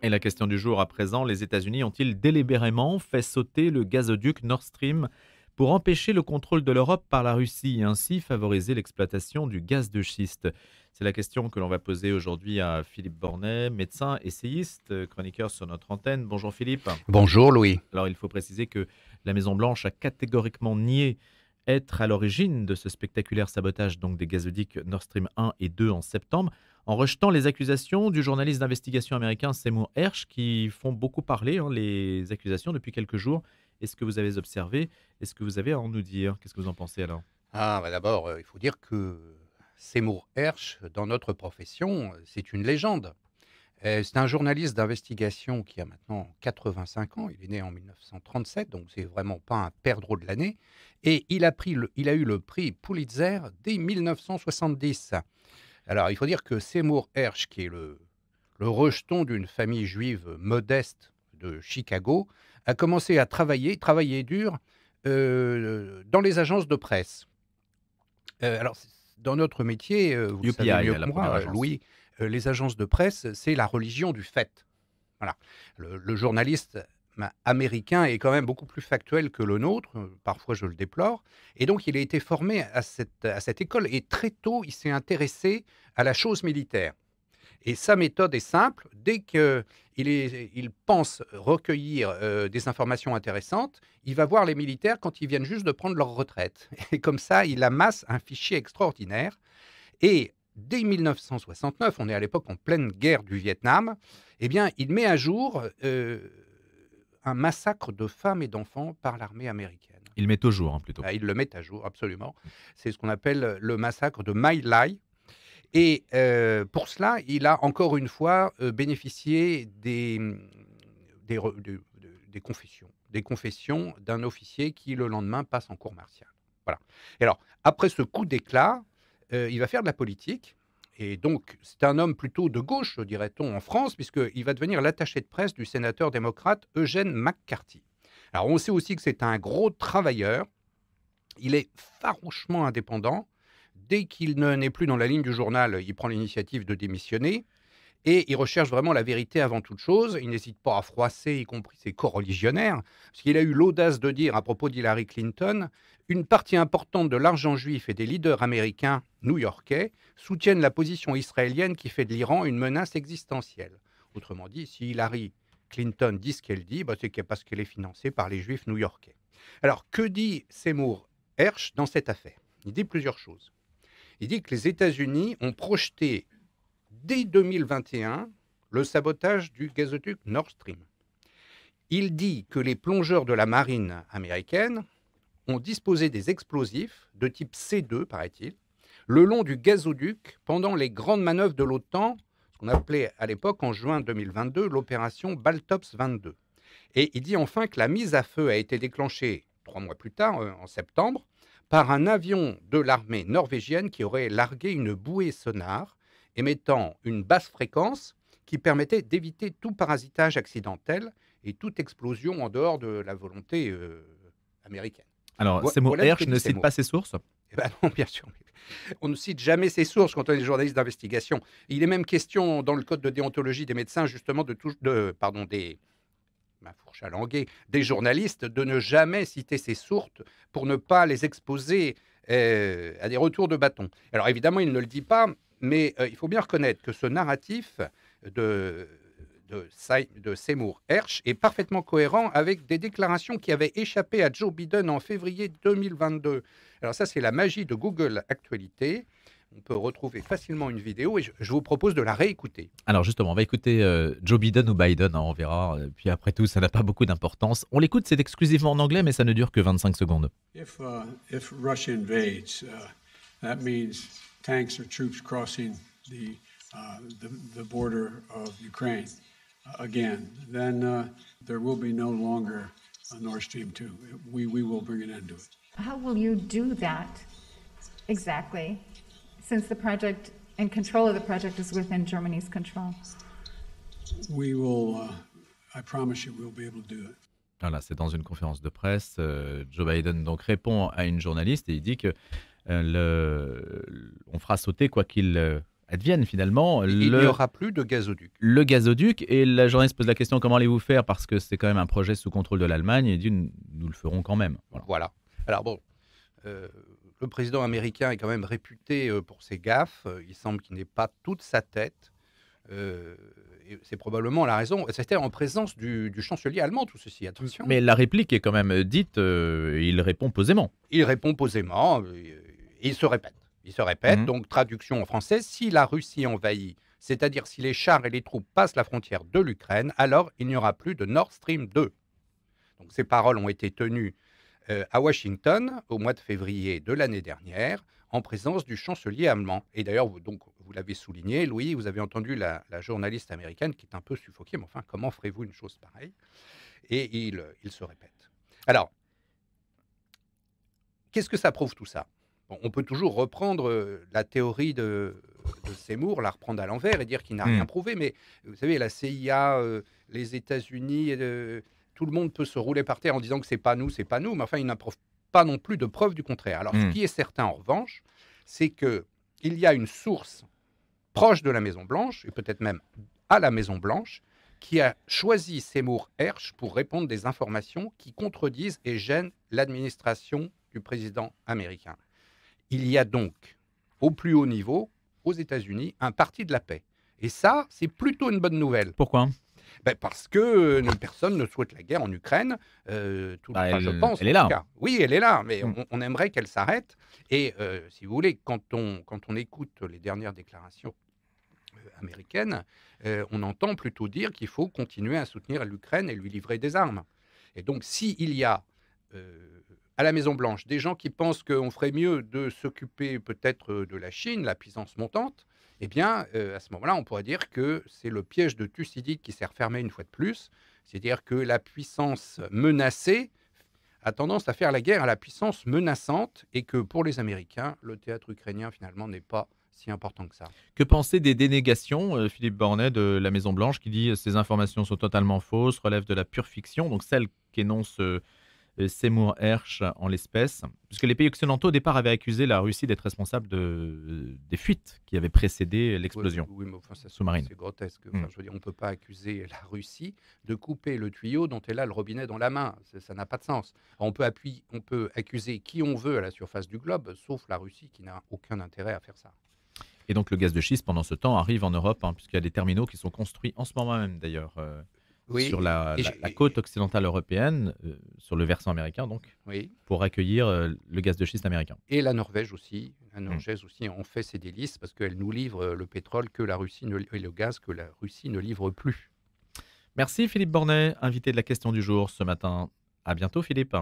Et la question du jour à présent, les États-Unis ont-ils délibérément fait sauter le gazoduc Nord Stream pour empêcher le contrôle de l'Europe par la Russie et ainsi favoriser l'exploitation du gaz de schiste? C'est la question que l'on va poser aujourd'hui à Philippe Bornet, médecin, essayiste, chroniqueur sur notre antenne. Bonjour Philippe. Bonjour Louis. Alors il faut préciser que la Maison-Blanche a catégoriquement nié être à l'origine de ce spectaculaire sabotage donc des gazoducs Nord Stream 1 et 2 en septembre, en rejetant les accusations du journaliste d'investigation américain Seymour Hersh qui font beaucoup parler, les accusations depuis quelques jours. Est-ce que vous avez observé? Est-ce que vous avez à en nous dire? Qu'est-ce que vous en pensez alors? D'abord, il faut dire que Seymour Hersh, dans notre profession, c'est une légende. C'est un journaliste d'investigation qui a maintenant 85 ans. Il est né en 1937, donc c'est vraiment pas un perdreau de l'année. Et il a eu le prix Pulitzer dès 1970. Alors, il faut dire que Seymour Hersh, qui est le rejeton d'une famille juive modeste de Chicago, a commencé à travailler dur, dans les agences de presse. Dans notre métier, vous le savez UPI, mieux que la première moi, agence. Louis, les agences de presse, c'est la religion du fait. Voilà. Le journaliste américain est quand même beaucoup plus factuel que le nôtre, parfois je le déplore, et donc il a été formé à cette école, et très tôt, il s'est intéressé à la chose militaire. Et sa méthode est simple. Dès qu'il pense recueillir des informations intéressantes, il va voir les militaires quand ils viennent juste de prendre leur retraite. Et comme ça, il amasse un fichier extraordinaire. Et dès 1969, on est à l'époque en pleine guerre du Vietnam, eh bien, il met à jour un massacre de femmes et d'enfants par l'armée américaine. Il met au jour, plutôt. Il le met à jour, absolument. C'est ce qu'on appelle le massacre de My Lai. Et pour cela, il a encore une fois bénéficié des confessions d'un officier qui, le lendemain, passe en cour martiale. Voilà. Et alors, après ce coup d'éclat, il va faire de la politique. Et donc, c'est un homme plutôt de gauche, dirait-on, en France, puisqu'il va devenir l'attaché de presse du sénateur démocrate Eugene McCarthy. Alors, on sait aussi que c'est un gros travailleur. Il est farouchement indépendant. Dès qu'il n'est plus dans la ligne du journal, il prend l'initiative de démissionner et il recherche vraiment la vérité avant toute chose. Il n'hésite pas à froisser, y compris ses coreligionnaires, parce qu'il a eu l'audace de dire à propos d'Hillary Clinton: une partie importante de l'argent juif et des leaders américains new-yorkais soutiennent la position israélienne qui fait de l'Iran une menace existentielle. Autrement dit, si Hillary Clinton dit ce qu'elle dit, c'est parce qu'elle est financée par les juifs new-yorkais. Alors, que dit Seymour Hersh dans cette affaire? Il dit plusieurs choses. Il dit que les États-Unis ont projeté dès 2021 le sabotage du gazoduc Nord Stream. Il dit que les plongeurs de la marine américaine ont disposé des explosifs de type C2, paraît-il, le long du gazoduc pendant les grandes manœuvres de l'OTAN, ce qu'on appelait à l'époque, en juin 2022, l'opération Baltops 22. Et il dit enfin que la mise à feu a été déclenchée 3 mois plus tard, en septembre, par un avion de l'armée norvégienne qui aurait largué une bouée sonar émettant une basse fréquence qui permettait d'éviter tout parasitage accidentel et toute explosion en dehors de la volonté américaine. Alors, Seymour Voilà ce que Hersh dit ne cite Seymour. pas ses sources? Eh ben non, bien sûr. On ne cite jamais ses sources quand on est journaliste d'investigation. Il est même question dans le code de déontologie des médecins justement ma fourche à languer, des journalistes de ne jamais citer ces sources pour ne pas les exposer à des retours de bâton. Alors évidemment, il ne le dit pas, mais il faut bien reconnaître que ce narratif de, de Seymour Hersh est parfaitement cohérent avec des déclarations qui avaient échappé à Joe Biden en février 2022. Alors ça, c'est la magie de Google Actualité. On peut retrouver facilement une vidéo et je vous propose de la réécouter. Alors justement, on va écouter Joe Biden ou Biden, on verra. Puis après tout, ça n'a pas beaucoup d'importance. On l'écoute, c'est exclusivement en anglais, mais ça ne dure que 25 secondes. If Russia invades, that means tanks or troops crossing the border of Ukraine again. Then there will be no longer a Nord Stream 2. We will bring an end to it. How will you do that exactly, since the project and control of the project is within Germany's control? We will, I promise you, we'll be able to do it. Voilà, c'est dans une conférence de presse. Joe Biden donc répond à une journaliste et il dit que on fera sauter, quoi qu'il advienne finalement Il n'y aura plus de gazoduc. le gazoduc. Et la journaliste pose la question, comment allez-vous faire? Parce que c'est quand même un projet sous contrôle de l'Allemagne. Et il dit, nous le ferons quand même. Voilà. Voilà. Alors bon, le président américain est quand même réputé pour ses gaffes. Il semble qu'il n'ait pas toute sa tête. Et c'est probablement la raison. C'était en présence du chancelier allemand, tout ceci, attention. Mais la réplique est quand même dite, et il répond posément. Il répond posément, et il se répète. Il se répète, Mhm. donc traduction en français, si la Russie envahit, c'est-à-dire si les chars et les troupes passent la frontière de l'Ukraine, alors il n'y aura plus de Nord Stream 2. Donc ces paroles ont été tenues à Washington au mois de février de l'année dernière, en présence du chancelier allemand. Et d'ailleurs, vous l'avez souligné, Louis, vous avez entendu la journaliste américaine qui est un peu suffoquée, mais enfin, comment ferez-vous une chose pareille? Et il se répète. Alors, qu'est-ce que ça prouve tout ça? Bon, on peut toujours reprendre la théorie de Seymour, la reprendre à l'envers et dire qu'il n'a rien prouvé, mais vous savez, la CIA, les États-Unis, tout le monde peut se rouler par terre en disant que c'est pas nous, mais enfin, il n'a pas non plus de preuve du contraire. Alors, ce qui est certain, en revanche, c'est qu'il y a une source proche de la Maison-Blanche, et peut-être même à la Maison-Blanche, qui a choisi Seymour Hersh pour répondre des informations qui contredisent et gênent l'administration du président américain. Il y a donc, au plus haut niveau, aux États-Unis, un parti de la paix. Et ça, c'est plutôt une bonne nouvelle. Pourquoi? Parce que personne ne souhaite la guerre en Ukraine, je pense. Elle est là. Cas. Oui, elle est là, mais on aimerait qu'elle s'arrête. Et si vous voulez, quand on écoute les dernières déclarations américaines, on entend plutôt dire qu'il faut continuer à soutenir l'Ukraine et lui livrer des armes. Et donc, s'il y a à la Maison-Blanche des gens qui pensent qu'on ferait mieux de s'occuper peut-être de la Chine, la puissance montante, eh bien, à ce moment-là, on pourrait dire que c'est le piège de Thucydide qui s'est refermé une fois de plus. C'est-à-dire que la puissance menacée a tendance à faire la guerre à la puissance menaçante et que pour les Américains, le théâtre ukrainien, finalement, n'est pas si important que ça. Que penser des dénégations, Philippe Bornet, de la Maison-Blanche, qui dit ces informations sont totalement fausses, relèvent de la pure fiction, donc celle qu'énonce Seymour Hersh en l'espèce, puisque les pays occidentaux au départ avaient accusé la Russie d'être responsable des fuites qui avaient précédé l'explosion Oui, mais enfin, sous-marine. c'est grotesque. Enfin, je veux dire, on ne peut pas accuser la Russie de couper le tuyau dont elle a le robinet dans la main. Ça n'a pas de sens. On peut accuser qui on veut à la surface du globe, sauf la Russie qui n'a aucun intérêt à faire ça. Et donc le gaz de schiste, pendant ce temps, arrive en Europe, puisqu'il y a des terminaux qui sont construits en ce moment même, d'ailleurs, sur la côte occidentale européenne, sur le versant américain, donc, pour accueillir le gaz de schiste américain. Et la Norvège aussi. La Norvège aussi en fait ses délices parce qu'elle nous livre le pétrole et le gaz que la Russie ne livre plus. Merci Philippe Bornet, invité de la question du jour ce matin. À bientôt Philippe.